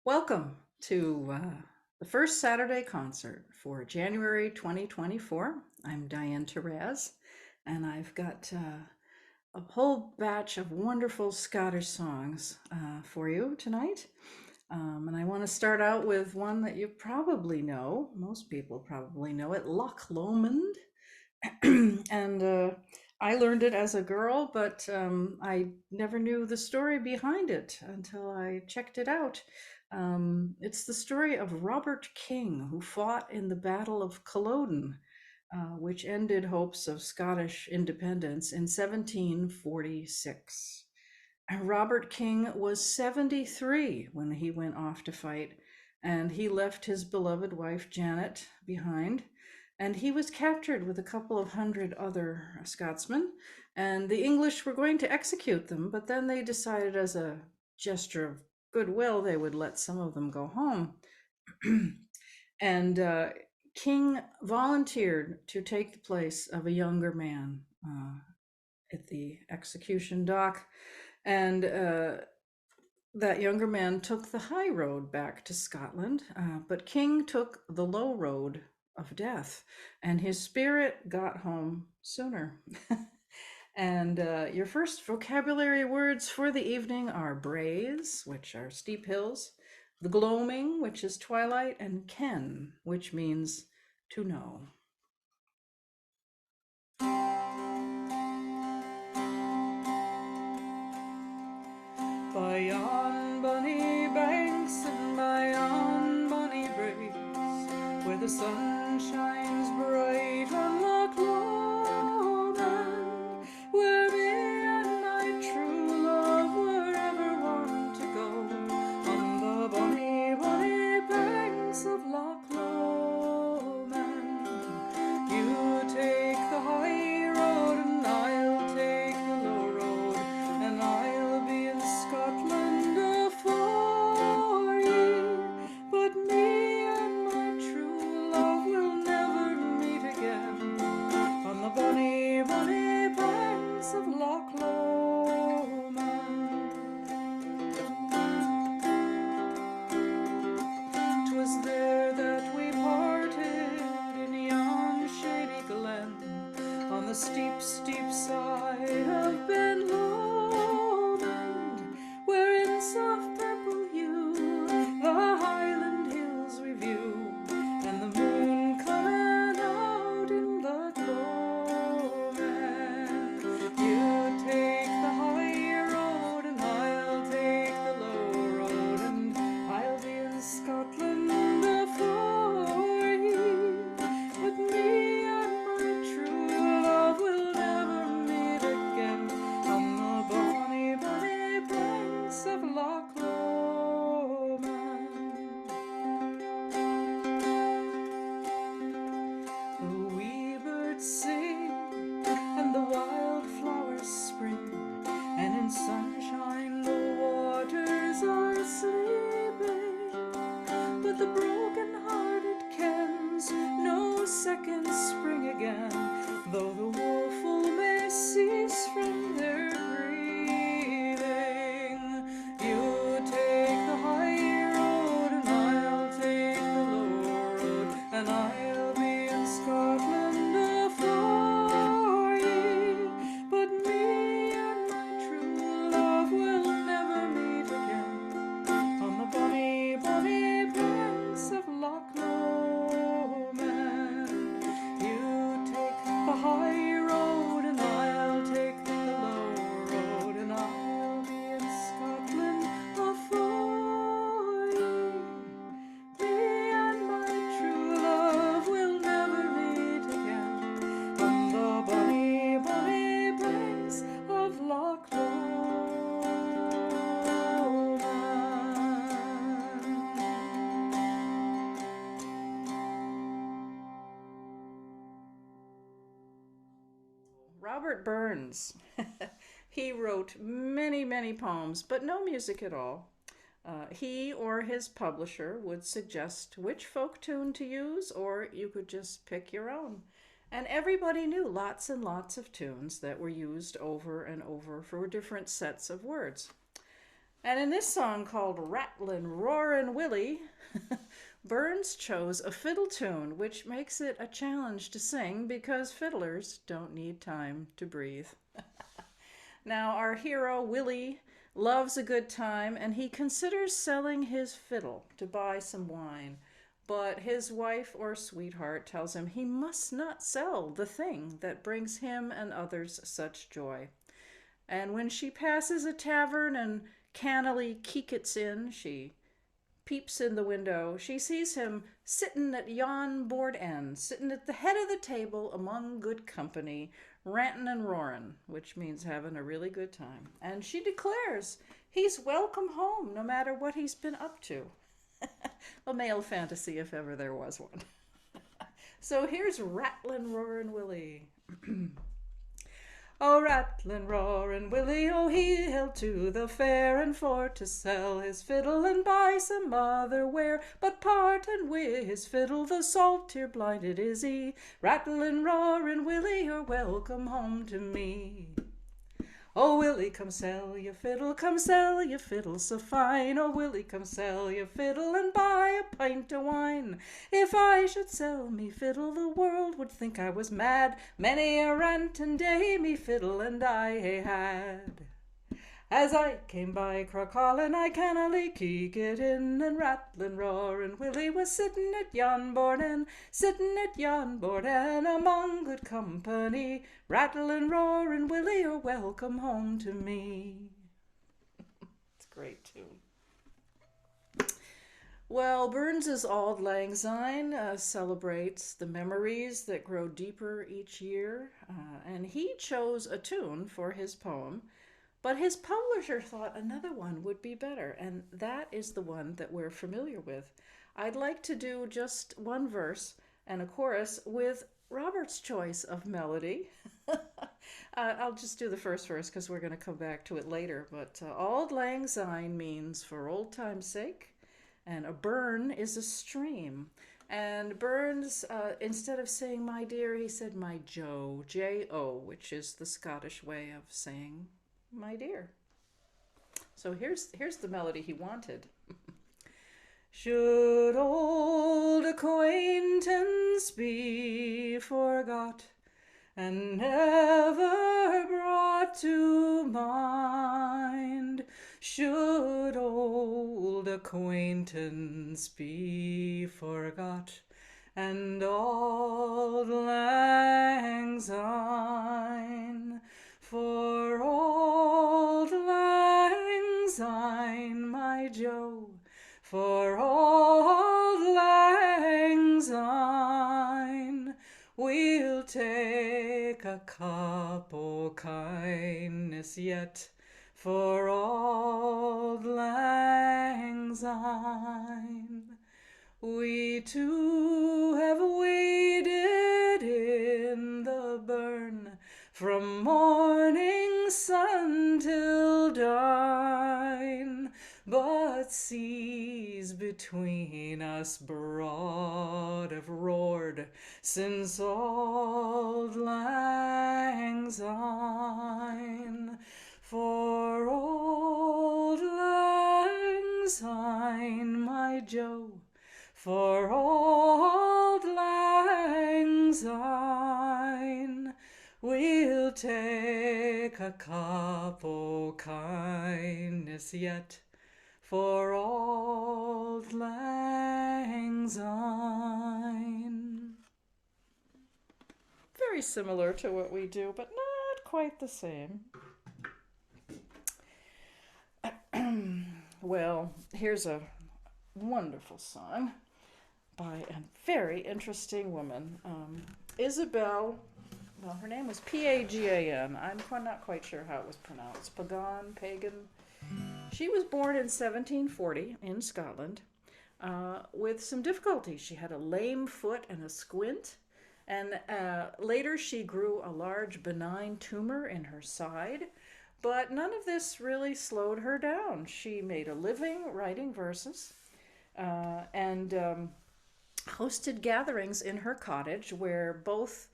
Welcome to the first Saturday concert for January 2024. I'm Diane Taraz, and I've got a whole batch of wonderful Scottish songs for you tonight. And I want to start out with one that you probably know. Most people probably know it, Loch Lomond. and I learned it as a girl, but I never knew the story behind it until I checked it out. It's the story of Robert King, who fought in the Battle of Culloden, which ended hopes of Scottish independence in 1746. And Robert King was 73 when he went off to fight, and he left his beloved wife Janet behind. And he was captured with a couple of hundred other Scotsmen, and the English were going to execute them, but then they decided, as a gesture of goodwill, they would let some of them go home. and King volunteered to take the place of a younger man at the execution dock. And that younger man took the high road back to Scotland, but King took the low road of death, and his spirit got home sooner. And your first vocabulary words for the evening are braes, which are steep hills, the gloaming, which is twilight, and ken, which means to know. By yon bonny banks and by yon bonny braes, where the sun shines bright on Loch Lomond, where me and my true love were ever wont to go, on the bonny, bonny banks of Loch Lomond. You take the high road and I'll take the low road, and I'll be in Scotland afore ye, but me and my true love will never meet again, on the bonny, bonny banks of Loch Lomond. 'Twas there that we parted in yon shady glen, on the steep, steep side of Ben Lomond, where in soft purple hue the Highland hills we view, and the moon coming out in the gloaming. You take the high road and I'll take the low road, and I'll be in Scotland afore ye, but me and my true love will never meet again, on the bonny, bonny banks of Loch Lomond. The wee birds sing and the wildflowers spring, and in sunshine the waters are sleeping, but the broken-hearted kens no second spring again, though the woeful may cease from their grieving. You take the high road and I'll take the low road, and I'll be in Scotland afore ye, but me and my true love will never meet again, on the bonny, bonny banks of Loch Lomond. You take the high road and I'll take the low road, and I'll be in Scotland afore ye. Me and my true love will never meet again, on the bonny, bonny banks of Loch Lomond. Robert Burns. He wrote many, many poems, but no music at all. He or his publisher would suggest which folk tune to use, or you could just pick your own. And everybody knew lots and lots of tunes that were used over and over for different sets of words. And in this song called Rattlin', Roarin' Willie, Burns chose a fiddle tune, which makes it a challenge to sing because fiddlers don't need time to breathe. Now, our hero, Willie, loves a good time and he considers selling his fiddle to buy some wine. But his wife or sweetheart tells him he must not sell the thing that brings him and others such joy. And when she passes a tavern and cannily keekets in, she peeps in the window. She sees him sittin' at yon board end, sittin' at the head of the table among good company, rantin' and roarin', which means having a really good time. And she declares he's welcome home no matter what he's been up to. A male fantasy if ever there was one. So here's Rattlin' Roarin' Willie. Oh, rattlin', roarin' Willie, oh, he held to the fair, and for to sell his fiddle and buy some other ware. But partin' wi' his fiddle, the saltire blinded is he. Rattlin', roarin' Willie, you're welcome home to me. Oh, Willie, come sell your fiddle, come sell your fiddle so fine. Oh, Willie, come sell your fiddle and buy a pint of wine. If I should sell me fiddle, the world would think I was mad. Many a rantin' day me fiddle and I hae had. As I came by Crocallin, I cannily keek it in, and rattlin', roarin' Willie was sittin' at yon board end, sittin' at yon board end among good company. Rattlin', roarin' Willie, you're welcome home to me. It's a great tune. Well, Burns's Auld Lang Syne celebrates the memories that grow deeper each year, and he chose a tune for his poem. But his publisher thought another one would be better, and that is the one that we're familiar with. I'd like to do just one verse and a chorus with Robert's choice of melody. I'll just do the first verse because we're going to come back to it later. But Auld Lang Syne means for old time's sake, and a burn is a stream. And Burns, instead of saying my dear, he said my Joe, J-O, which is the Scottish way of saying my dear. So here's the melody he wanted. Should old acquaintance be forgot and never brought to mind, should old acquaintance be forgot and auld lang syne, for auld lang syne, my Joe, for auld lang syne, we'll take a cup o' kindness yet, for auld lang syne. We two have waded in the burn from morning sun till darn, but seas between us broad have roared since auld lang syne, for auld lang syne, my Joe, for auld lang syne, we'll take a cup o' kindness yet, for auld lang syne. Very similar to what we do, but not quite the same. Well, here's a wonderful song by a very interesting woman, Isabel. Well, her name was Pagan. I'm not quite sure how it was pronounced. Pagan. She was born in 1740 in Scotland with some difficulty. She had a lame foot and a squint, and later she grew a large benign tumor in her side. But none of this really slowed her down. She made a living writing verses and hosted gatherings in her cottage where both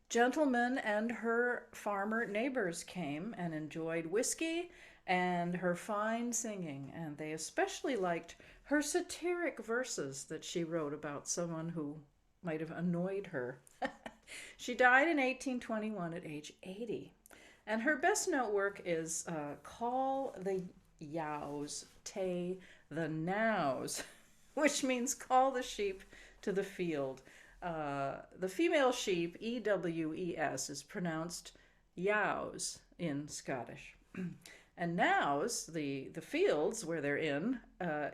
gentlemen and her farmer neighbors came and enjoyed whiskey and her fine singing, and they especially liked her satiric verses that she wrote about someone who might have annoyed her. She died in 1821 at age 80. And her best known work is Call the Yows, Tay the Nows, which means call the sheep to the field. The female sheep, EWES, is pronounced yows in Scottish. And nows, the fields where they're in,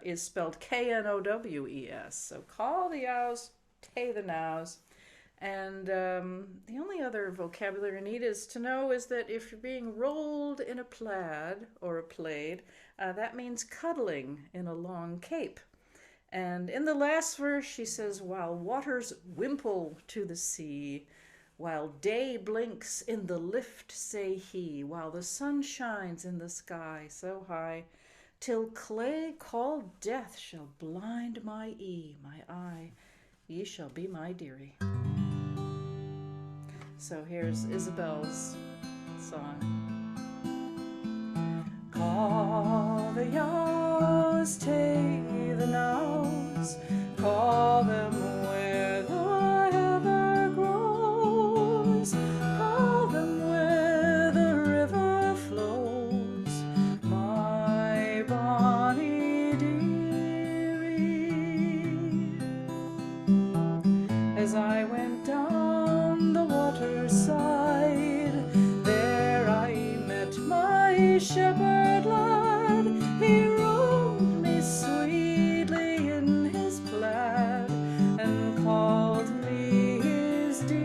is spelled KNOWES. So call the yows, tay the nows. And the only other vocabulary I need is to know is that if you're being rolled in a plaid or a plaid, that means cuddling in a long cape. And in the last verse, she says, while waters wimple to the sea, while day blinks in the lift, say he, while the sun shines in the sky so high, till clay called death shall blind my eye, ye shall be my dearie. So here's Isabel's song. Call the yows, take the nows, call them where the heather grows, call them where the river flows, my bonny dearie. As I went down the waterside, there I met my shepherd lad. He rode me sweetly in his plaid and called me his dearie.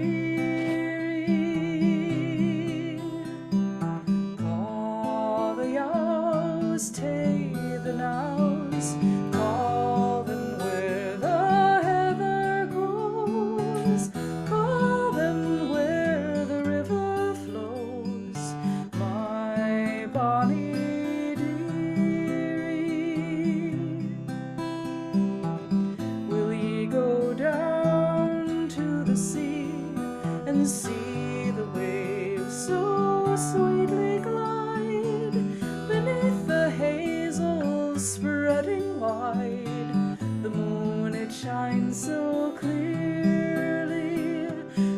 Call the yows, tay the nows, call them where the heather grows, call them where the river flows, my bonny dearie. Will ye go down to the sea and see the waves so sweetly glide beneath the hazel spreading wide? The moon it shines so clearly.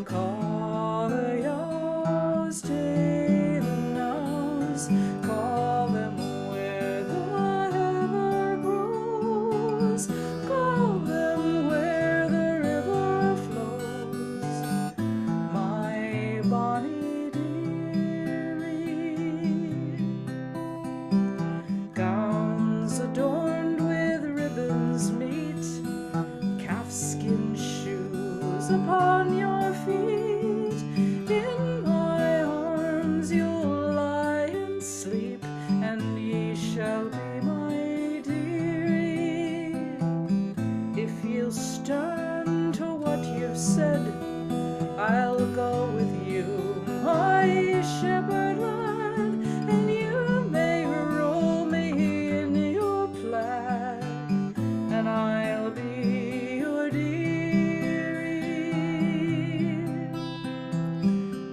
Call the yows, tay the nows, call them where the heather grows, call them where the river flows, my bonny dearie. Gowns adorned with ribbons meet, calfskin shoes upon your feet. In my arms you'll lie and sleep, and ye shall be my dearie. If you'll stand to what you've said, I'll go with you, my shepherd lad, and you may roll me in your plaid, and I'll be your dearie.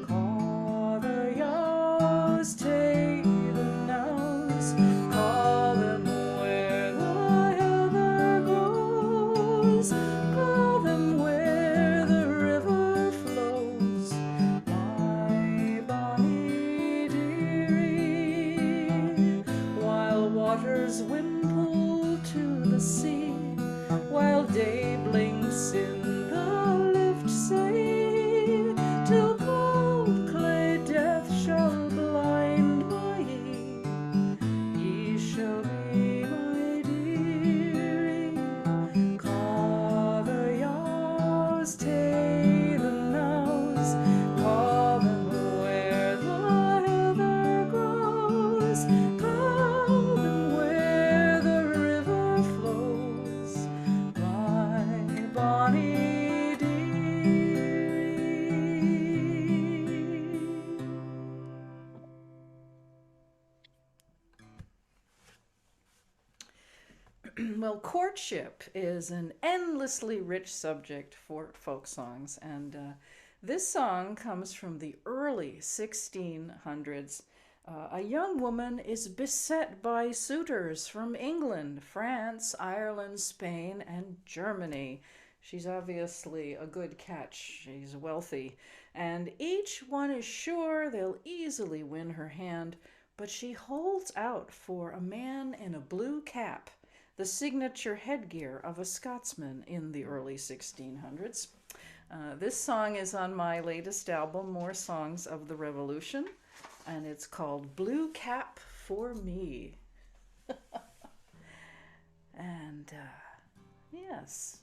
Call the yows, tay the nows, call them where the heather grows, call them where the river flows, my bonny dearie. While waters wimple to the sea, while day blinks in the lift, say, till cold clay death shall blind my ye shall be my dearie. Call the yows, tay the nows, call them where the heather grows, call them where the river flows, my bonny dearie. Well, courtship is an endlessly rich subject for folk songs, and this song comes from the early 1600s. A young woman is beset by suitors from England, France, Ireland, Spain, and Germany. She's obviously a good catch. She's wealthy. And each one is sure they'll easily win her hand, but she holds out for a man in a blue cap, the signature headgear of a Scotsman in the early 1600s. This song is on my latest album, More Songs of the Revolution, and it's called Blue Cap for Me. And yes,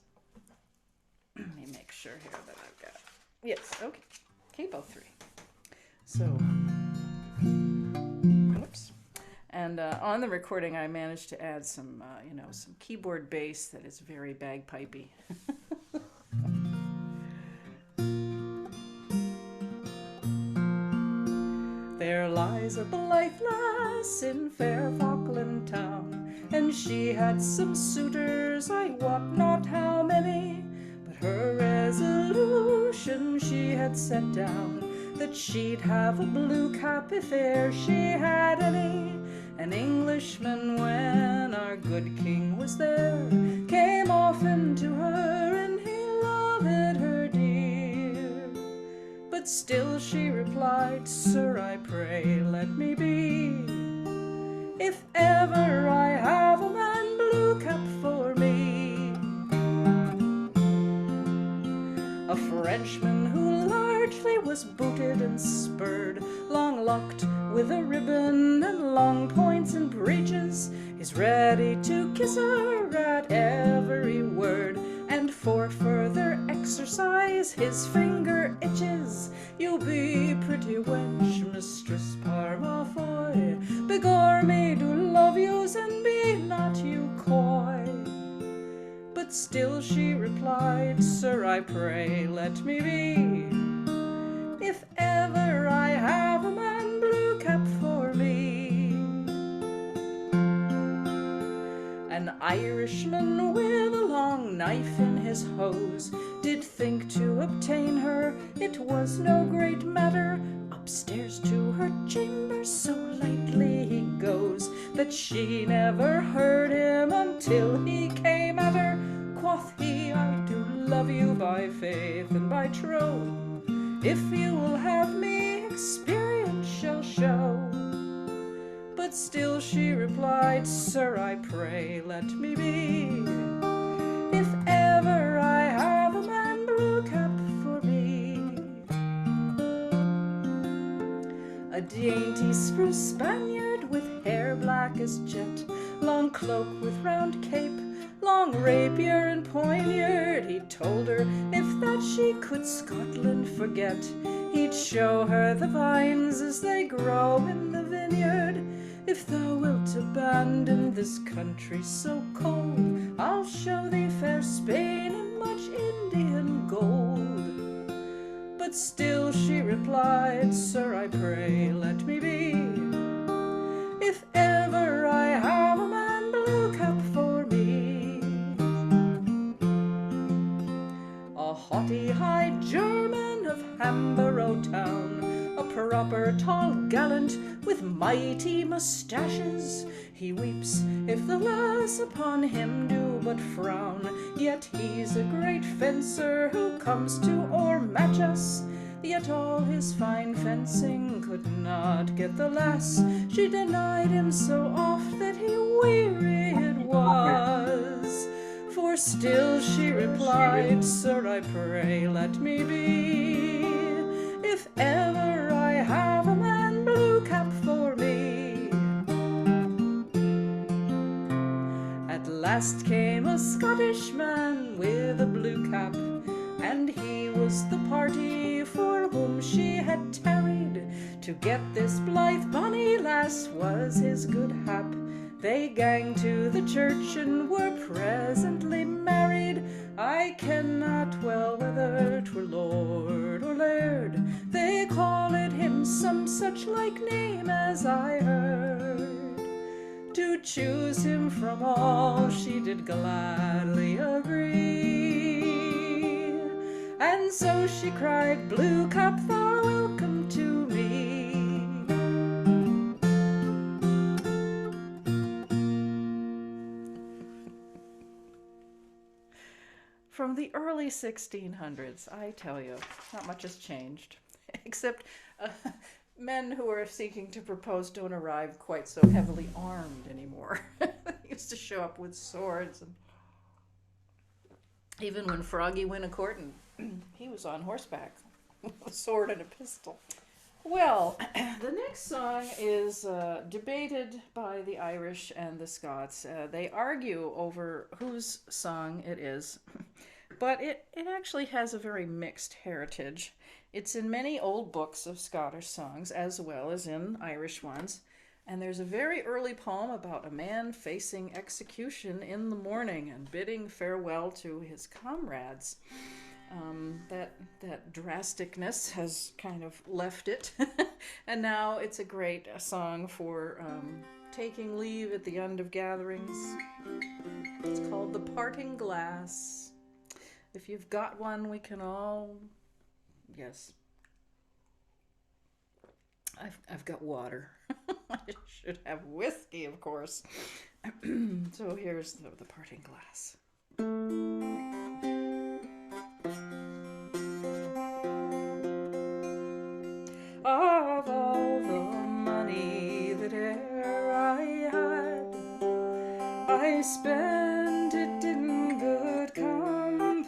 let me make sure here that I've got, yes, okay, capo 3. So, whoops. And on the recording, I managed to add some, some keyboard bass that is very bagpipey. There lies a blithe lass in fair Falkland town, and she had some suitors, I wot not how many, but her resolution she had set down, that she'd have a blue cap if e'er she had any. An Englishman, when our good king was there, came often to her, and he loved her dear. But still she replied, Sir, I pray, let me be. If ever I have a man blue cap for me. A Frenchman who largely was booted and spurred, long-locked with a ribbon and long points and breeches, is ready to kiss her at every word, and for further exercise his finger itches. You be pretty wench, Mistress Parmafoy, begor me do love yous, and be not you coy. But still she replied, Sir, I pray, let me be. If ever I have a man blue cap for me. An Irishman with a long knife in his hose did think to obtain her, it was no great matter. Upstairs to her chamber so lightly he goes, that she never heard him until he came at her. Quoth he, I do love you by faith and by troth, if you will have me, experience shall show. But still she replied, Sir, I pray, let me be. If ever I have a man blue cap for me. A dainty spruce Spaniard with hair black as jet, long cloak with round cape, long rapier and poniard, he told her if that she could Scotland forget, he'd show her the vines as they grow in the vineyard. If thou wilt abandon this country so cold, I'll show thee fair Spain and much Indian gold. But still she replied, Sir, I pray, let me be. If ever I have a man blue cap for me. A haughty high German of Hamborough town, a proper tall gallant with mighty moustaches, he weeps if the lass upon him do but frown, yet he's a great fencer who comes to o'ermatch us. Yet all his fine fencing could not get the lass, she denied him so oft that he wearied was. For still she replied, Sir, I pray, let me be. If ever I have a man blue cap for me. At last came a Scottish man with a blue cap, and he was the party for whom she had tarried. To get this blithe bonny lass was his good hap. They gang to the church and were presently married. I cannot well whether 'twere lord or laird, they called him some such like name as I heard. To choose him from all she did gladly agree, and so she cried, Blue cap, thou welcome to me. from the early 1600s. I tell you, not much has changed, except men who are seeking to propose don't arrive quite so heavily armed anymore. They used to show up with swords, and even when Froggy went a courting, he was on horseback with a sword and a pistol. Well, the next song is debated by the Irish and the Scots. They argue over whose song it is, but it actually has a very mixed heritage. It's in many old books of Scottish songs as well as in Irish ones. And there's a very early poem about a man facing execution in the morning and bidding farewell to his comrades. That drasticness has kind of left it, and now it's a great song for taking leave at the end of gatherings. It's called The Parting Glass. If you've got one, we can all... Yes. I've got water. I should have whiskey, of course. So here's the Parting Glass. Of all the money that e'er I had, I spent it in good company,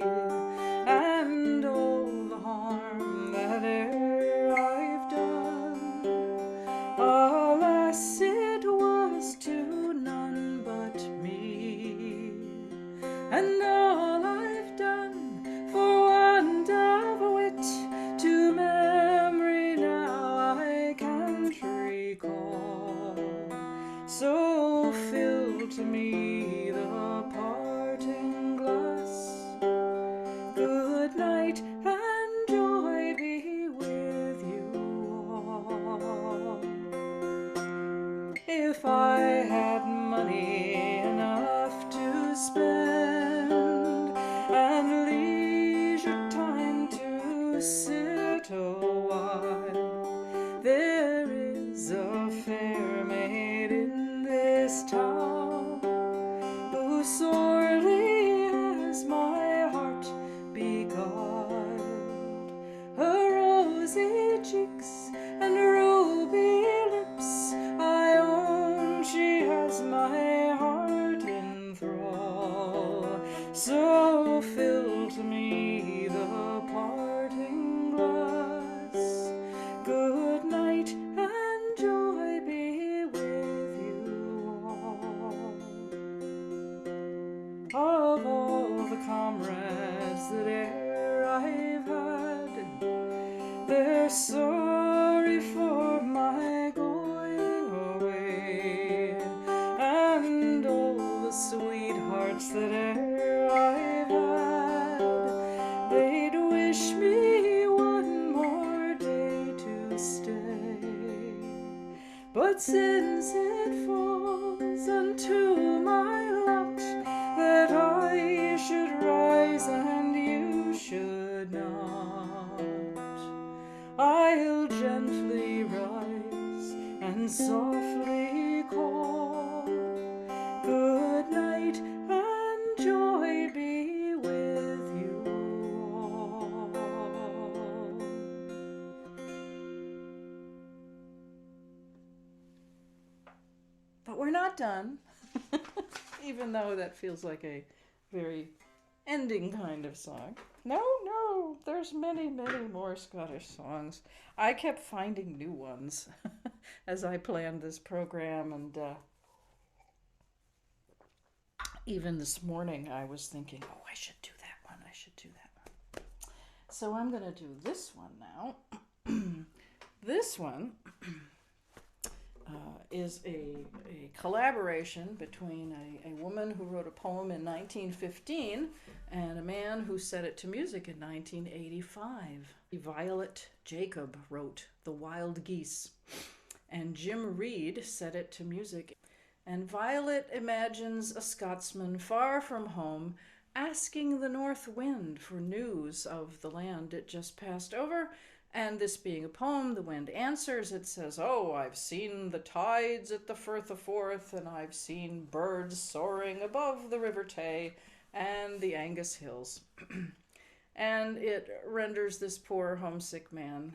and all the harm that e'er I've done, alas, it was to none but me, and all I've done for want of wit to memory now I can't recall. So fill to me the parting glass. Good night and joy be with you all. If I had money enough to spend and leisure time to sit a while, there is a fair maid in this town who sorely has my heart beguiled. Her rosy cheeks and ruby lips, I own she has my heart in thrall. So fill to me the parting glass. Good night and joy be with you all. Of all the comrades that e'er I've had, they're sorry for my going away, and all the sweethearts that e'er I've had, they'd wish me one more day to stay. But since it falls unto my lot that I should rise and you should not, I'll gently rise and softly call. Good night and joy be with you all. But we're not done, even though that feels like a very ending kind of song. No, there's many more Scottish songs. I kept finding new ones as I planned this program, and even this morning I was thinking, oh, I should do that one. So I'm going to do this one now. This one is a collaboration between a woman who wrote a poem in 1915 and a man who set it to music in 1985. Violet Jacob wrote The Wild Geese, and Jim Reed set it to music. And Violet imagines a Scotsman far from home asking the north wind for news of the land it just passed over. And this being a poem, the wind answers. It says, oh, I've seen the tides at the Firth of Forth, and I've seen birds soaring above the River Tay, and the Angus Hills. And it renders this poor homesick man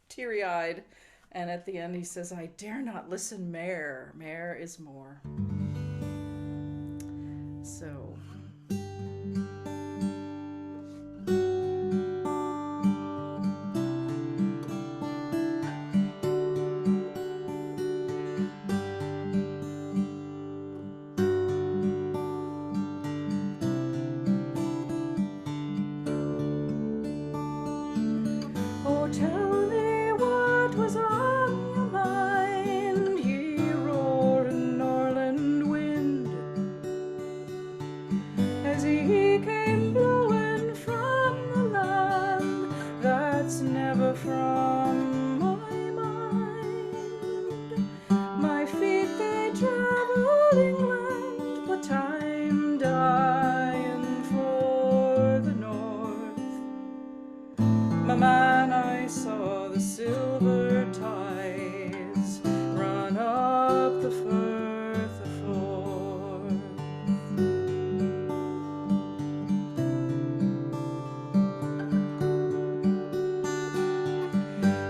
teary-eyed. And at the end he says, I dare not listen mair. Mair is more. So... Oh, tell me what was on your mind, ye roaring Norland wind, as he came blowing from the land that's never from my mind. My feet they travel England, but I'm dying for the north. My man, I saw the silver tides run up the Firth of Forth.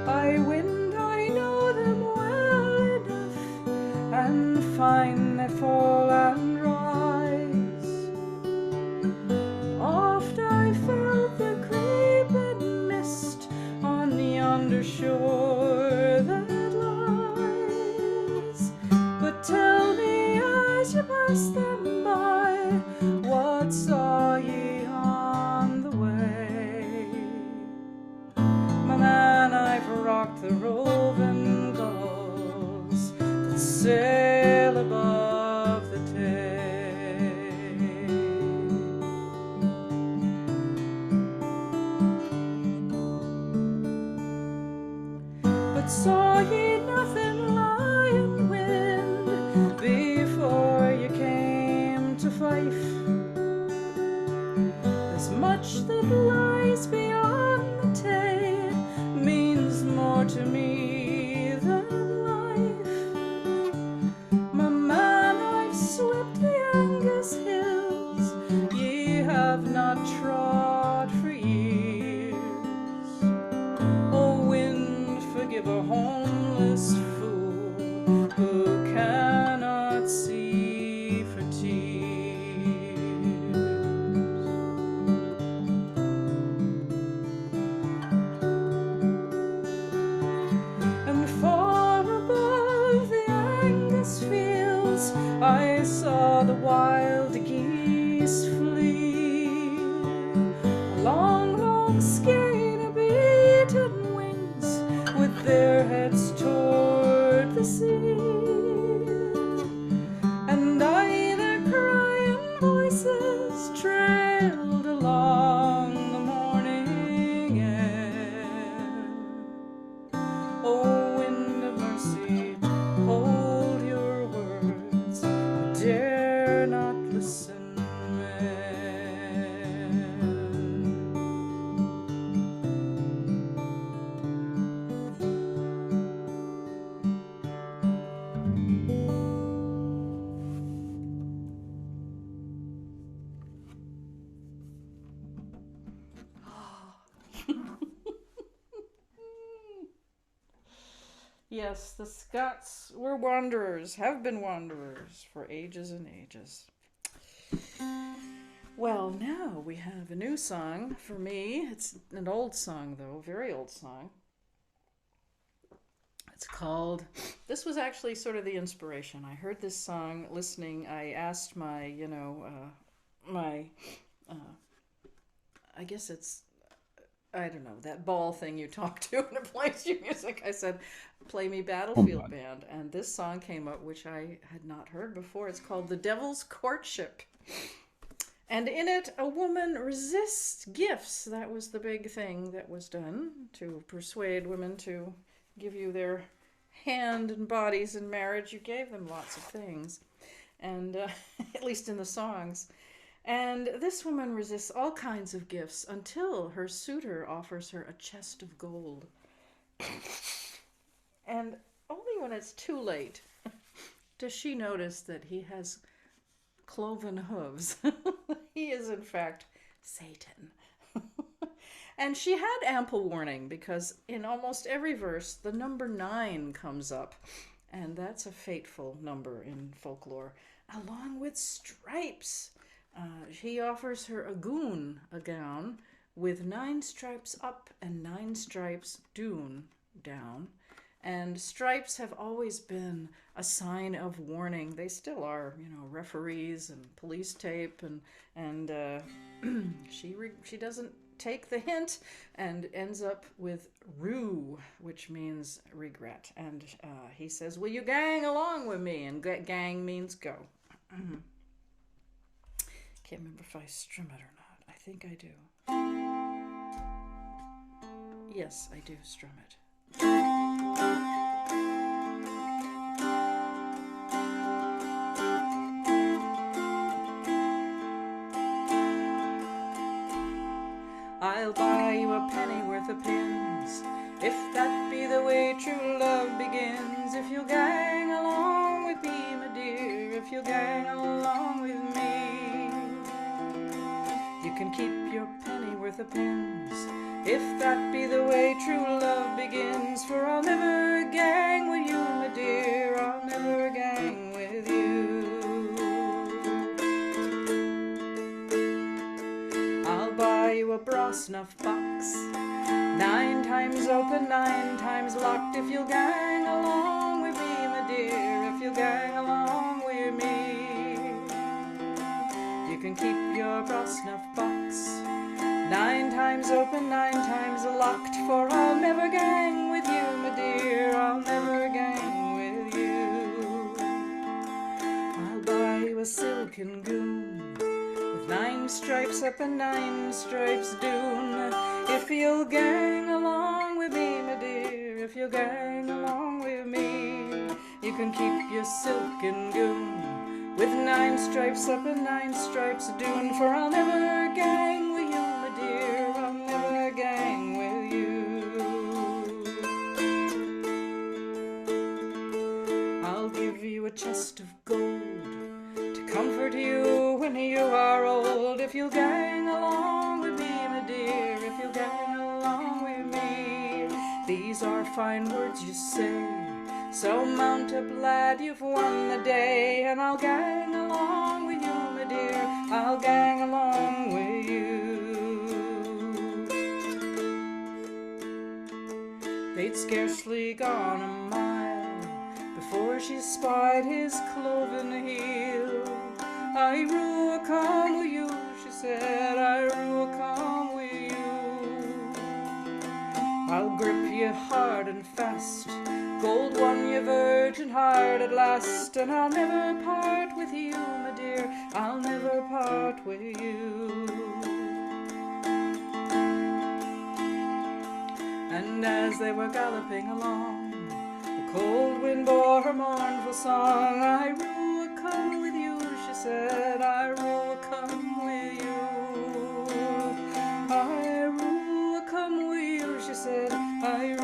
I wind, I know them well enough, and find they fall and rise. Oft I felt the creeping mist on yonder shore that lies. But tell me as you pass them by, what saw ye on the way? My man, I've rocked the roving gulls that sail above the Tay. But saw ye nothing lying wind before you came to Fife? There's much that lies beyond the Tay, means more to me than life. My man, I've swept the Angus Hills, ye have not trod for years. Oh, wind, forgive a homeless fool who cannot see for tears. And far above the Angus fields I saw the wild geese flee, a long, long skein of beaten wings with their heads toward the sea. And I, their crying voices trailed along the morning air. Oh, wind of mercy, hold your words, I dare not listen mair. Yes, the Scots were wanderers, have been wanderers for ages and ages. Well, now we have a new song for me. It's an old song, though, very old song. It's called, this was actually sort of the inspiration. I heard this song listening. I asked my, I guess it's, I don't know, that ball thing you talk to when it plays your music. I said, play me Battlefield Band. And this song came up, which I had not heard before. It's called The Devil's Courtship. And in it, a woman resists gifts. That was the big thing that was done to persuade women to give you their hand and bodies in marriage. You gave them lots of things, and at least in the songs. And this woman resists all kinds of gifts until her suitor offers her a chest of gold. And only when it's too late does she notice that he has cloven hooves. He is, in fact, Satan. And she had ample warning because in almost every verse, the number 9 comes up. And that's a fateful number in folklore, along with stripes. He offers her a gown, with 9 stripes up and 9 stripes down. And stripes have always been a sign of warning. They still are, referees and police tape, and she doesn't take the hint and ends up with rue, which means regret. And he says, "Will you gang along with me?" And gang means go. Can't remember if I strum it or not. I think I do. Yes, I do strum it. I'll buy you a penny worth of pins, if that be the way true love begins. If you'll gang along with me, my dear, if you'll gang along with me, you can keep your penny worth of pins, if that be the way true love begins. For I'll never gang with you, my dear, I'll never gang with you. I'll buy you a bra snuff box, 9 times open, 9 times locked, if you'll gang along with me, my dear, if you'll gang along with me. You can keep your bra snuff box, 9 times open, 9 times locked, for I'll never gang with you, my dear, I'll never gang with you. I'll buy you a silken gown, 9 stripes up and 9 stripes down, if you'll gang along with me, my dear, if you'll gang along with me. You can keep your silken gown, with 9 stripes up and 9 stripes down, for I'll never gang with you, my dear, I'll never gang with you. I'll give you a chest of gold to comfort you when you are old, if you'll gang along with me, my dear, if you'll gang along with me. These are fine words you say, so mount up, lad, you've won the day, and I'll gang along with you, my dear, I'll gang along with you. They'd scarcely gone a mile before she spied his cloven heel. "I will come with you," she said, "I will come with you. I'll grip you hard and fast, gold won you virgin heart at last, and I'll never part with you, my dear, I'll never part with you." And as they were galloping along, the cold wind bore her mournful song. "I will come with you," she said, "I will come with you. I will come with you," she said, "I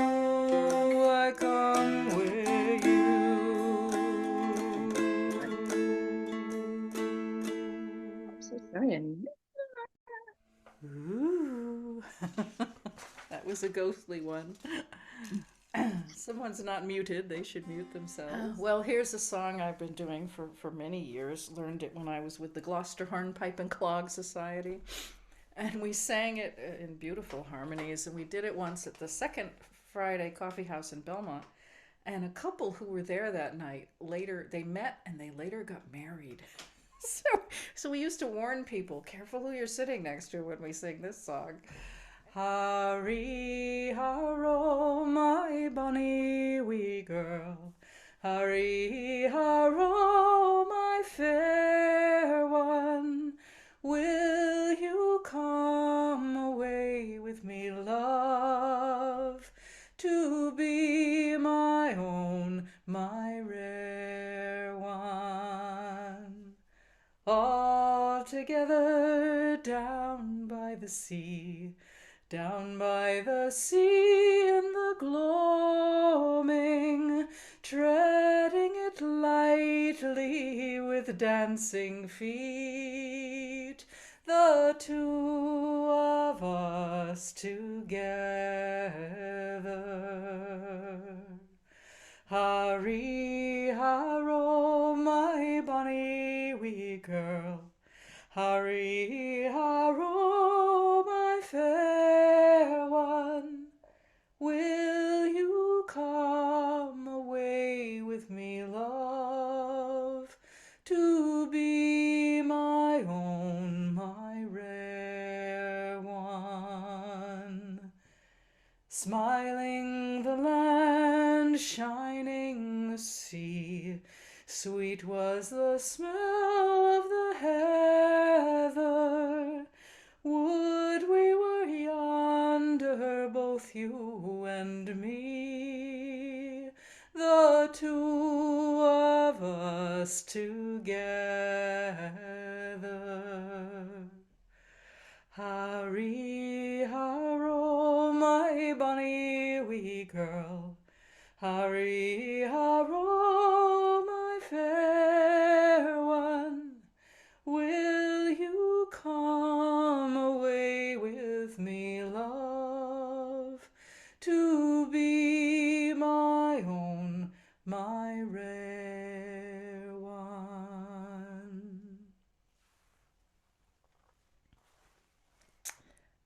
come with you." I'm so sorry. Ooh. That was a ghostly one. Someone's not muted. They should mute themselves. Well, here's a song I've been doing for many years. Learned it when I was with the Gloucester Hornpipe and Clog Society. And we sang it in beautiful harmonies. And we did it once at the Second Friday Coffee House in Belmont. And a couple who were there that night, later, they met and they later got married. So we used to warn people, careful who you're sitting next to when we sing this song. Hurry, haro, my bonny wee girl. Hurry, haro, my fair one. Will you come away with me, love, to be my own, my rare one? All together down by the sea, Down by the sea in the gloaming, treading it lightly with dancing feet, the two of us together. Hurry, haro, my bonny wee girl, hurry, haro, my fair one, will you come away with me, love, to be my own, my rare one? Smiling the land, shining the sea, sweet was the smell of the heather. Would we were yonder, both you and me, the two of us together. Hurry, haro, my bonny wee girl, hurry, haro, my fair one, will you come away with me, love, to be my own, my rare one?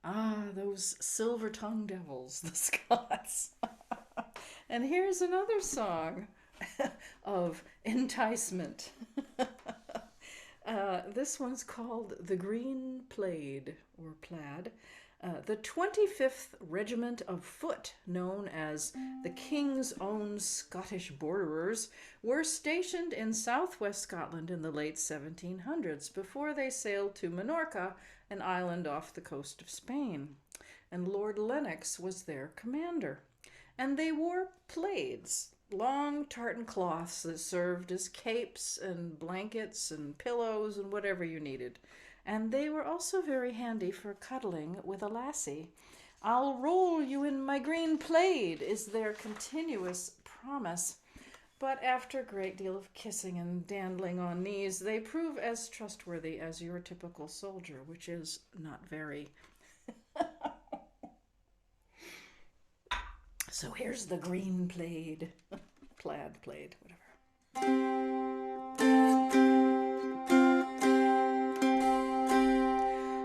Ah, those silver-tongued devils, the Scots. And here's another song of enticement. This one's called The Green Plaid, or Plaid. The 25th Regiment of Foot, known as the King's Own Scottish Borderers, were stationed in southwest Scotland in the late 1700s before they sailed to Minorca, an island off the coast of Spain. And Lord Lennox was their commander. And they wore plaids, long tartan cloths that served as capes and blankets and pillows and whatever you needed. And they were also very handy for cuddling with a lassie. "I'll roll you in my green plaid" is their continuous promise. But after a great deal of kissing and dandling on knees, they prove as trustworthy as your typical soldier, which is not very. So here's the green plaid, plaid, whatever.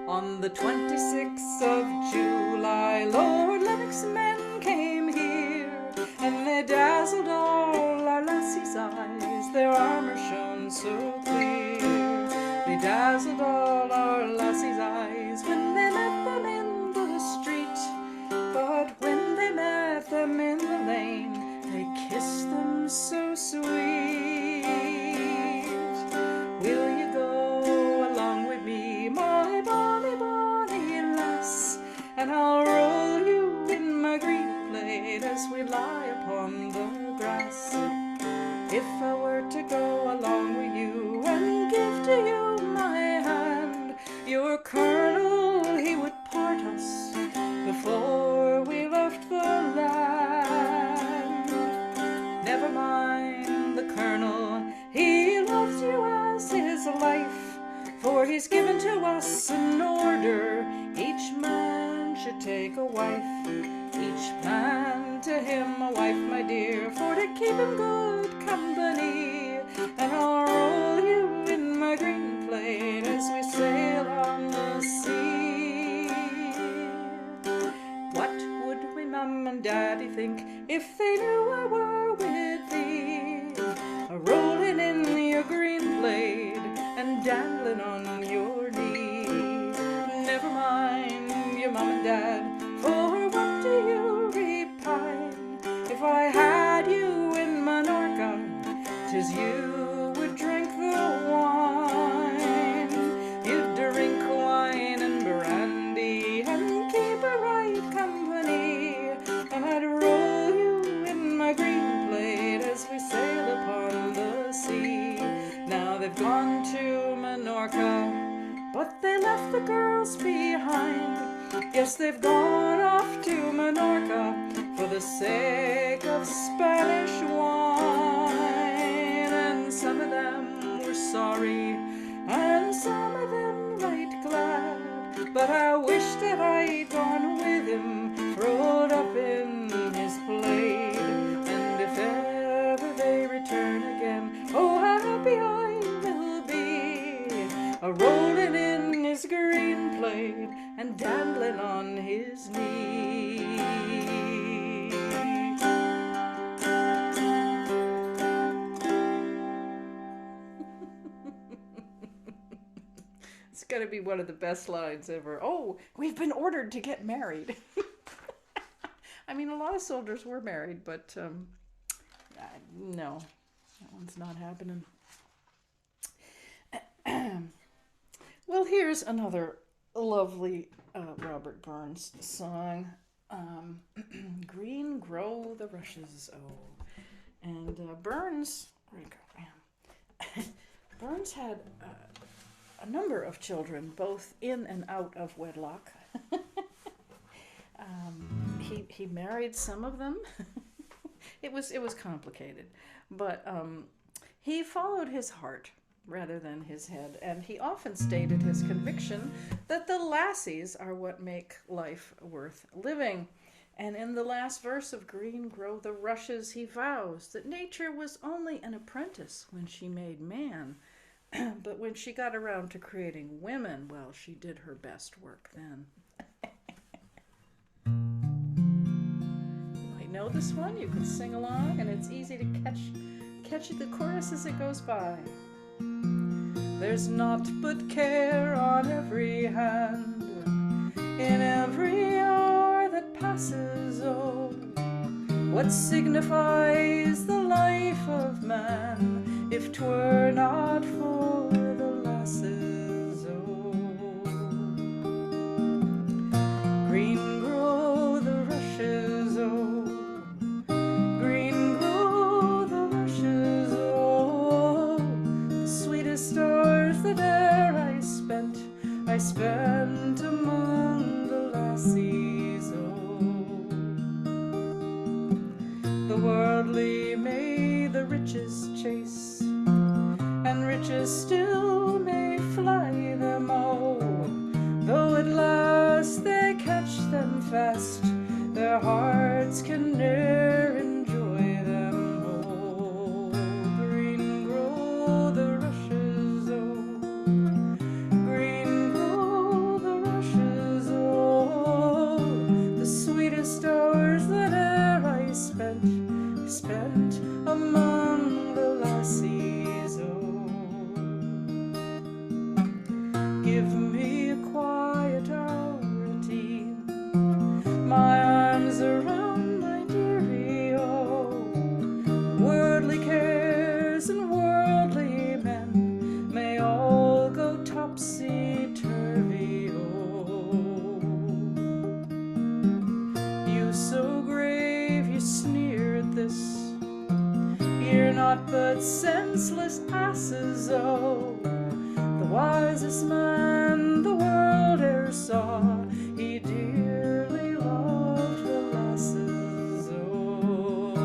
On the 26th of July, Lord Lennox's men came here, and they dazzled all our lassies' eyes, their armor shone so clear. They dazzled all our lassies' eyes when they met them in the street, but when they met them in the lane, they kissed them so sweet. Will you go along with me, my bonny, bonny lass, and I'll roll you in my green plaid as we lie upon the grass. If I were to go along with you and give to you my hand, your colonel, he would part us before we left the land. Never mind the colonel, he loves you as his life, for he's given to us an order, each man should take a wife. Each man to him a wife, my dear, for to keep him good company. And I'll roll you in my green plaid as we sail on the sea. What would my mum and daddy think if they knew I were with thee, a-rolling in your green plaid and dandling on your knee? Never mind your mum and dad, for what do you repine? If I had you in Minorca, 'tis you would drink the wine. You'd drink wine and brandy and keep a right company, and I'd roll you in my green plaid as we sail upon the sea. Now they've gone to Minorca, but they left the girls behind, Yes, they've gone off to Menorca for the sake of Spanish wine. And some of them were sorry, and some of them right glad. But I wish that I'd gone with him, rolled up in his plate. And if ever they return again, oh, how happy I will be, a-rolling in his green plate and dandling on his knee. It's gotta be one of the best lines ever. Oh, we've been ordered to get married. I mean, a lot of soldiers were married, but no, that one's not happening. Well, here's another lovely Robert Burns song. Green grow the rushes, oh. And Burns, where'd it go? Burns had a number of children, both in and out of wedlock. He married some of them. It was complicated, but he followed his heart rather than his head, and he often stated his conviction that the lassies are what make life worth living. And in the last verse of Green Grow the Rushes, he vows that nature was only an apprentice when she made man, but when she got around to creating women, well, she did her best work then. You might know this one, you can sing along, and it's easy to catch the chorus as it goes by. There's naught but care on every hand, in every hour that passes, oh, what signifies the life of man, if 'twere not for the lasses, oh. Green grow the rushes, oh, green grow the rushes, oh, the sweetest stars that e'er I spent among the lassies, oh. The worldly may the riches chase, and riches still may fly them, oh, though at last they catch them fast, their hearts can ne'er enjoy them, oh. Green grow the rushes, oh, green grow the rushes, oh, the sweetest hours that e'er I spent among the lassies, oh. Give me a quiet hour, my arms around my dearie, oh. Worldly cares and worldly men may all go topsy-turvy, oh. You so grave, you sneer at this, you're not but senseless asses, oh. The wisest man the world e'er saw, he dearly loved the lasses, oh.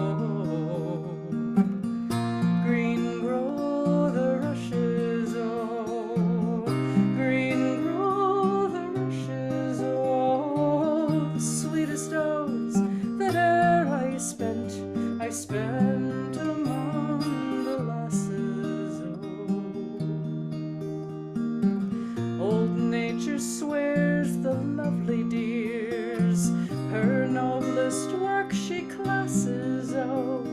Green grow the rushes, oh, green grow the rushes, oh, the sweetest hours that e'er I spent among the lasses, oh. Old nature swears the lovely dears, her noblest work she classes, oh.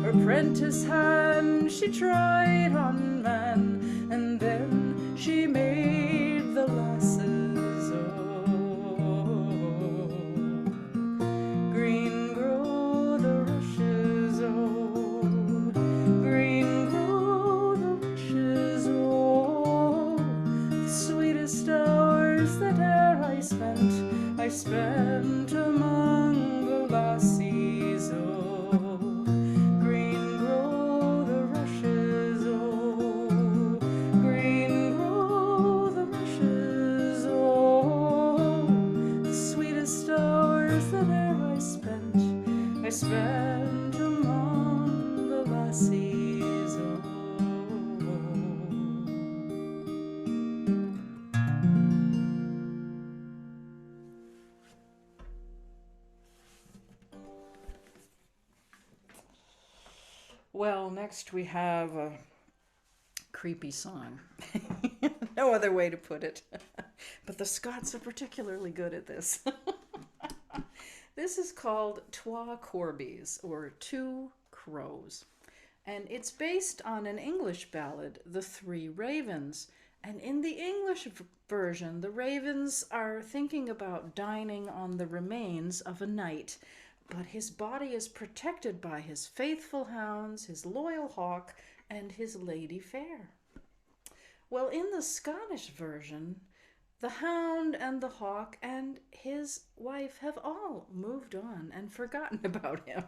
Her prentice hand she tried on man, and then she made the lasses, oh. Green grow the rushes, oh, green grow the rushes, oh, the sweetest hours that e'er I spent among the lassies, oh. Green grow the rushes, oh, next we have a creepy song. No other way to put it. But the Scots are particularly good at this. This is called Twa Corbies, or Two Crows. And it's based on an English ballad, The Three Ravens. And in the English version, the ravens are thinking about dining on the remains of a knight, but his body is protected by his faithful hounds, his loyal hawk, and his lady fair. Well, in the Scottish version, the hound and the hawk and his wife have all moved on and forgotten about him.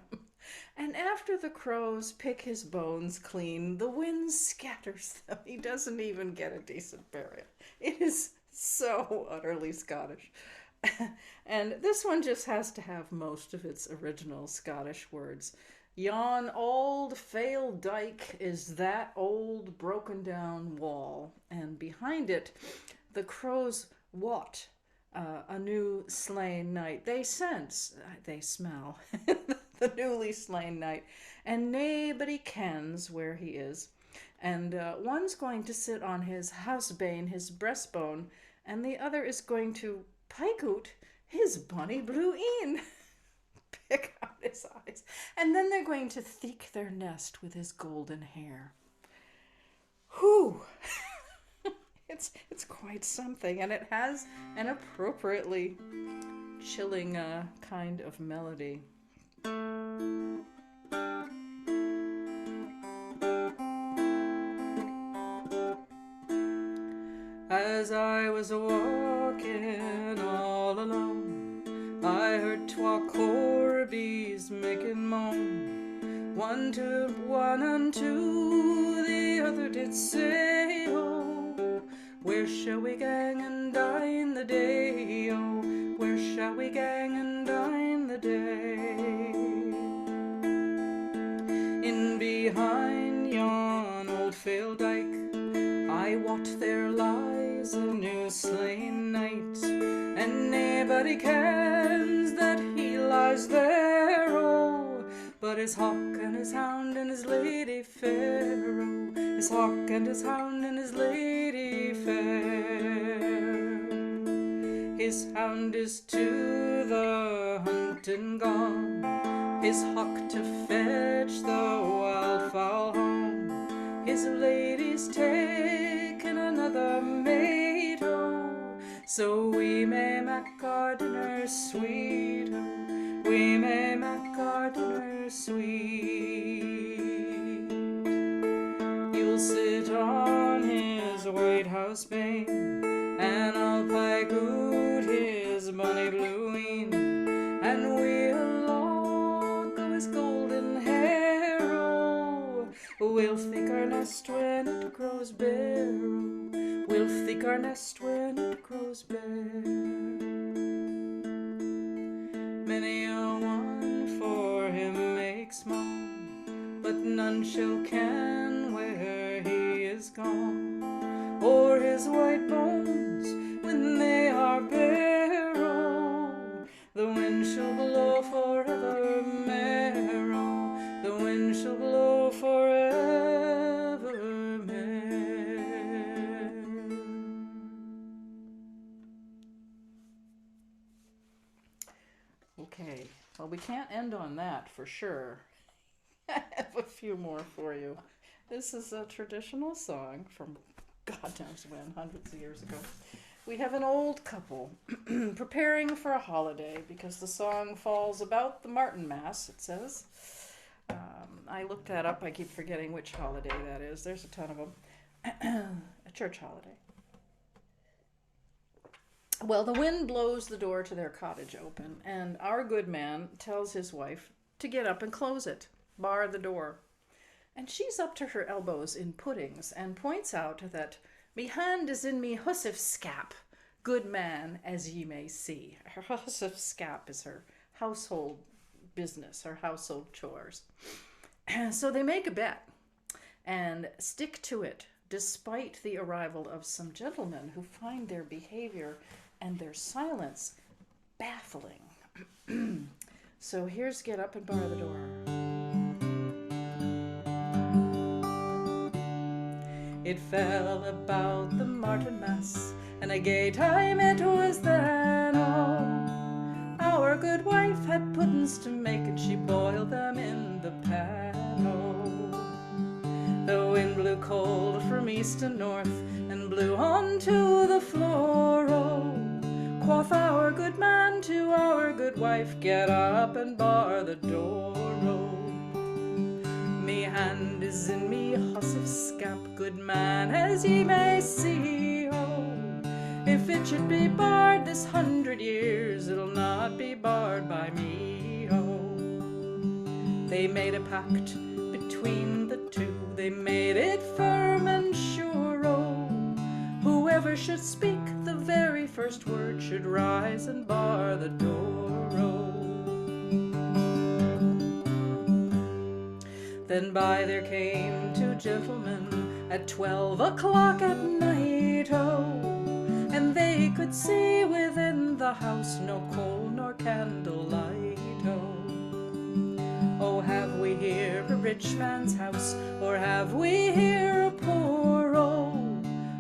And after the crows pick his bones clean, the wind scatters them. He doesn't even get a decent burial. It is so utterly Scottish. And this one just has to have most of its original Scottish words. Yon old failed dyke is that old broken down wall, and behind it the crows wot a new slain knight. They sense, they smell the newly slain knight, and naebody kens where he is. And one's going to sit on his housebane, his breastbone, and the other is going to pike out his bonny blue een. Pick out his eyes. And then they're going to theek their nest with his golden hair. Whew! It's quite something, and it has an appropriately chilling kind of melody. As I was walking all alone, I heard twa corbies making moan. One to one and two, the other did say, oh, where shall we gang and dine the day? Oh, where shall we gang and dine the day? In behind yon old failed dyke, I wot there lies a new slain knight, and naebody kens that he lies there, oh, but his hawk and his hound and his lady fair, oh, his hawk and his hound and his lady fair. His hound is to the hunting gone, his hawk to fetch the wildfowl home, his lady's taken another mate, oh, so we may mak our dinner sweet, oh, we may mak our dinner sweet. You'll sit on his white house bane, and I'll pike out his bonny blue een, and we'll lock of his golden hair, oh, we'll think our nest when it grows bare, oh, we'll think our nest when it grows bare. Many a one for him makes moan, but none shall ken where he is gone, or his white bones when they are bare, oh, the wind shall blow forevermore, oh, the wind shall blow forevermore. Okay, well, we can't end on that for sure. I have a few more for you. This is a traditional song from God knows when, hundreds of years ago. We have an old couple preparing for a holiday because the song falls about the Martinmas, it says. I looked that up. I keep forgetting which holiday that is. There's a ton of them. A church holiday. Well, the wind blows the door to their cottage open, and our good man tells his wife to get up and close it, bar the door. And she's up to her elbows in puddings and points out that me hand is in me hussif scap, good man, as ye may see. Her hussif scap is her household business, her household chores. So they make a bet and stick to it, despite the arrival of some gentlemen who find their behavior and their silence baffling. So here's Get Up and Bar the Door. It fell about the Martinmas, and a gay time it was then, oh. Our good wife had puddings to make, and she boiled them in the pan, oh. The wind blew cold from east and north, and blew onto the floor, oh. Quoth our good man to our good wife, get up and bar the door, oh. Me hand is in me hussif scap, good man, as ye may see, oh. If it should be barred this 100 years, it'll not be barred by me, oh. They made a pact between the two, they made it firm and sure, oh. Whoever should speak the very first word should rise and bar the door, oh. Then by there came two gentlemen at 12 o'clock at night, oh. And they could see within the house no coal nor candlelight, oh. Oh, have we here a rich man's house, or have we here a poor, oh?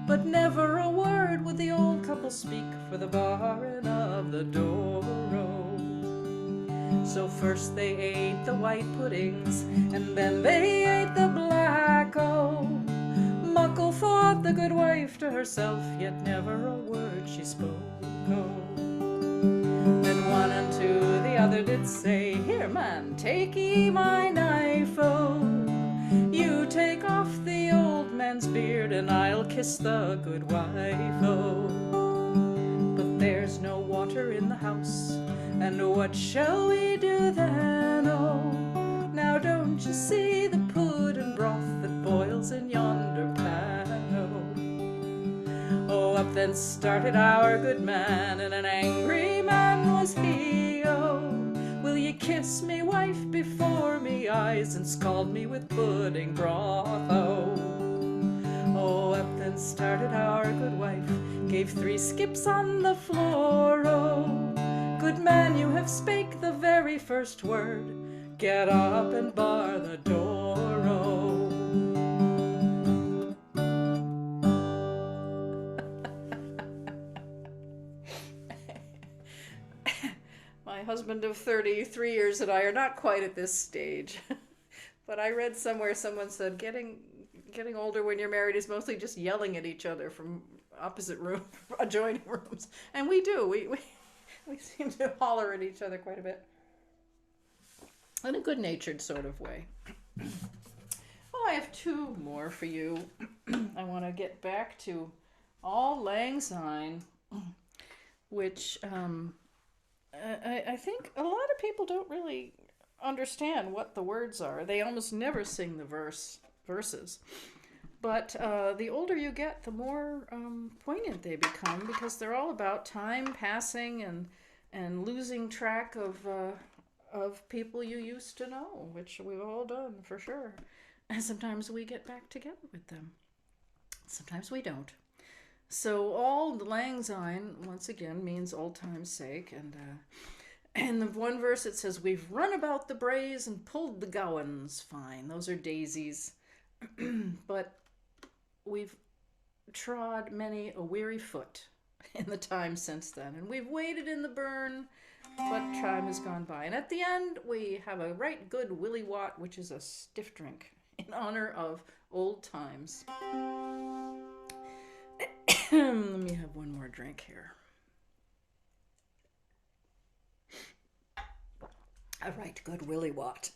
But never a word would the old couple speak for the barring of the door, oh. So first they ate the white puddings, and then they ate the black, oh. Muckle thought the good wife to herself, yet never a word she spoke, oh. Then one unto the other did say, here man, take ye my knife, oh. You take off the old man's beard, and I'll kiss the good wife, oh. But there's no water in the house, and what shall we do then, oh? Now don't you see the pudding broth that boils in yonder pan, oh? Oh, up then started our good man, and an angry man was he, oh. Will ye kiss me, wife, before me eyes, and scald me with pudding broth, oh? Oh, up then started our good wife, gave 3 skips on the floor, oh. Good man, you have spake the very first word, get up and bar the door, oh. My husband of 33 years and I are not quite at this stage. But I read somewhere someone said getting older when you're married is mostly just yelling at each other from opposite room, adjoining rooms. And we do. We seem to holler at each other quite a bit. In a good-natured sort of way. Oh, I have 2 more for you. I want to get back to Auld Lang Syne, which I think a lot of people don't really understand what the words are. They almost never sing the verses. But the older you get, the more poignant they become, because they're all about time passing and losing track of people you used to know, which we've all done for sure. And sometimes we get back together with them. Sometimes we don't. So Auld Lang Syne, once again, means old time's sake. And in the one verse it says, we've run about the braes and pulled the gowans fine. Those are daisies. But we've trod many a weary foot in the time since then. And we've waited in the burn, but time has gone by. And at the end, we have a right good Willy Watt, which is a stiff drink in honor of old times. Let me have one more drink here. A right good Willy Watt.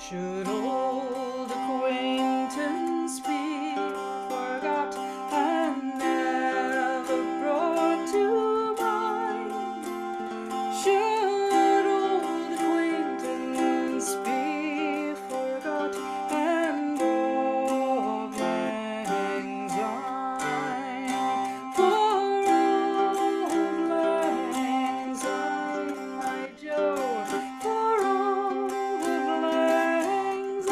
Should old acquaintance be forgot and never brought to mind? Should old acquaintance be forgot and auld lang syne? For auld lang syne, my Joe, for auld lang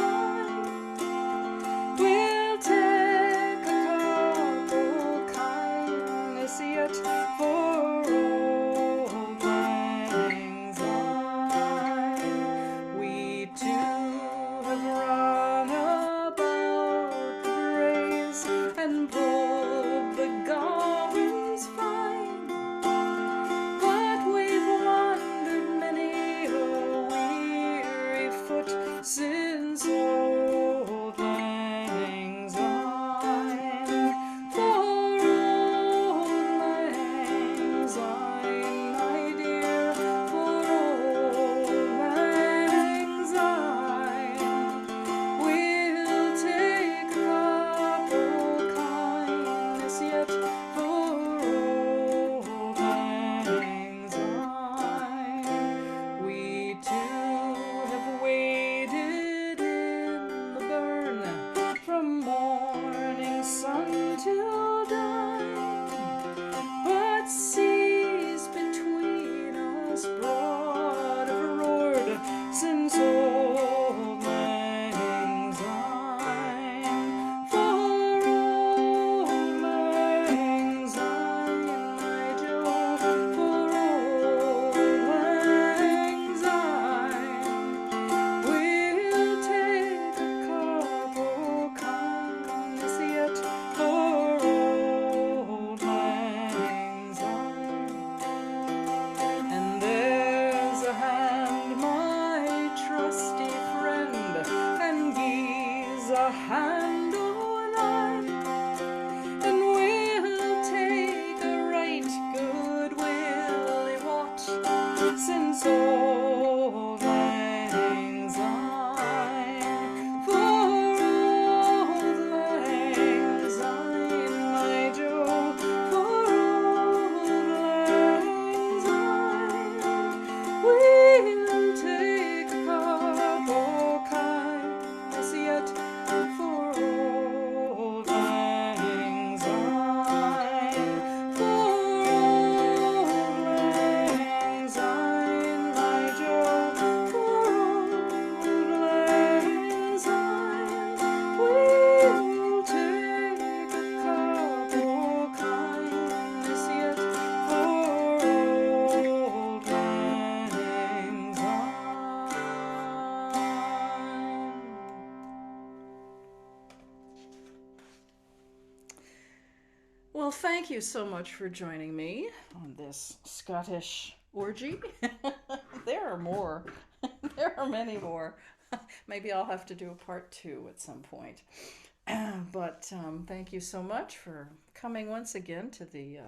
Well, thank you so much for joining me on this Scottish orgy. There are more. There are many more. Maybe I'll have to do a part two at some point. But thank you so much for coming once again to the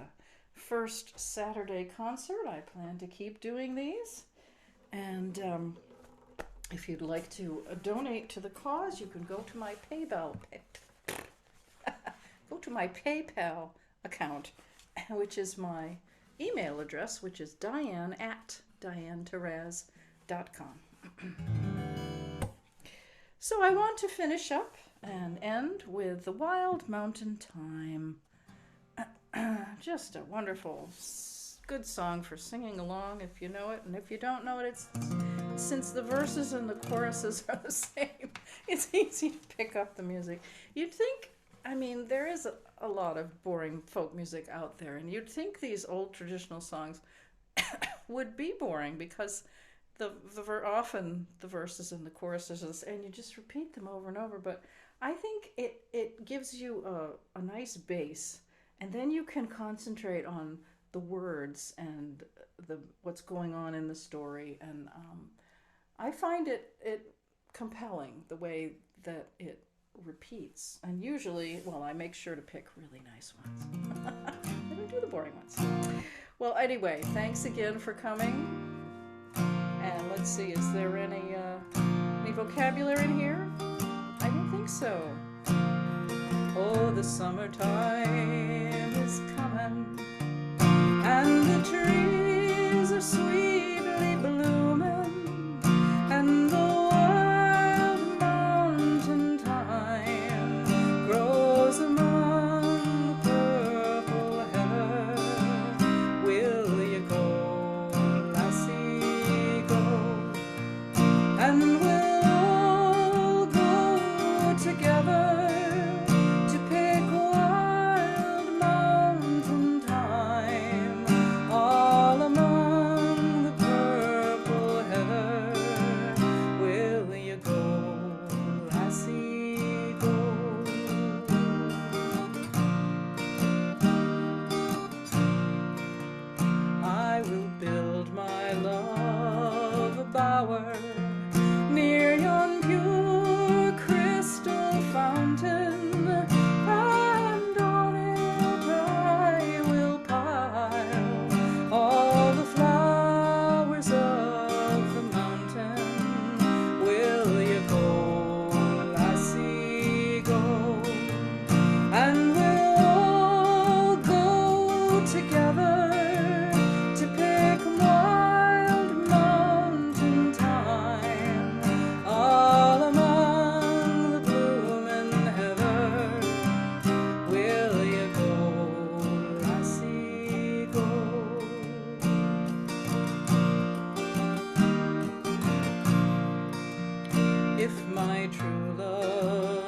first Saturday concert. I plan to keep doing these. And if you'd like to donate to the cause, you can go to my PayPal account, which is my email address, which is diane@dianetaraz.com. So I want to finish up and end with The Wild Mountain Thyme. Just a wonderful, good song for singing along if you know it, and if you don't know it, since the verses and the choruses are the same, it's easy to pick up the music. You'd think, there is a lot of boring folk music out there, and you'd think these old traditional songs would be boring because often the verses and the choruses, and you just repeat them over and over. But I think it gives you a nice base, and then you can concentrate on the words and what's going on in the story. And I find it compelling the way that it repeats. And usually, well, I make sure to pick really nice ones. I don't do the boring ones. Well, anyway, thanks again for coming. And let's see, is there any vocabulary in here? I don't think so. Oh, the summertime is coming, and the trees are sweetly blooming, and the wild mountain thyme grows among the purple heather. Will you go, lassie, go? And we'll all go together to pick wild mountain thyme all among the purple heather. Will you go, lassie, go? I will build my love a bower near yon pure crystal fountain, and on it I will pile all the flowers of the mountain. Will you go, lassie, go? And we'll all go together to pick wild mountain thyme all among the bloomin' heather. Will you go, lassie, go? If my true love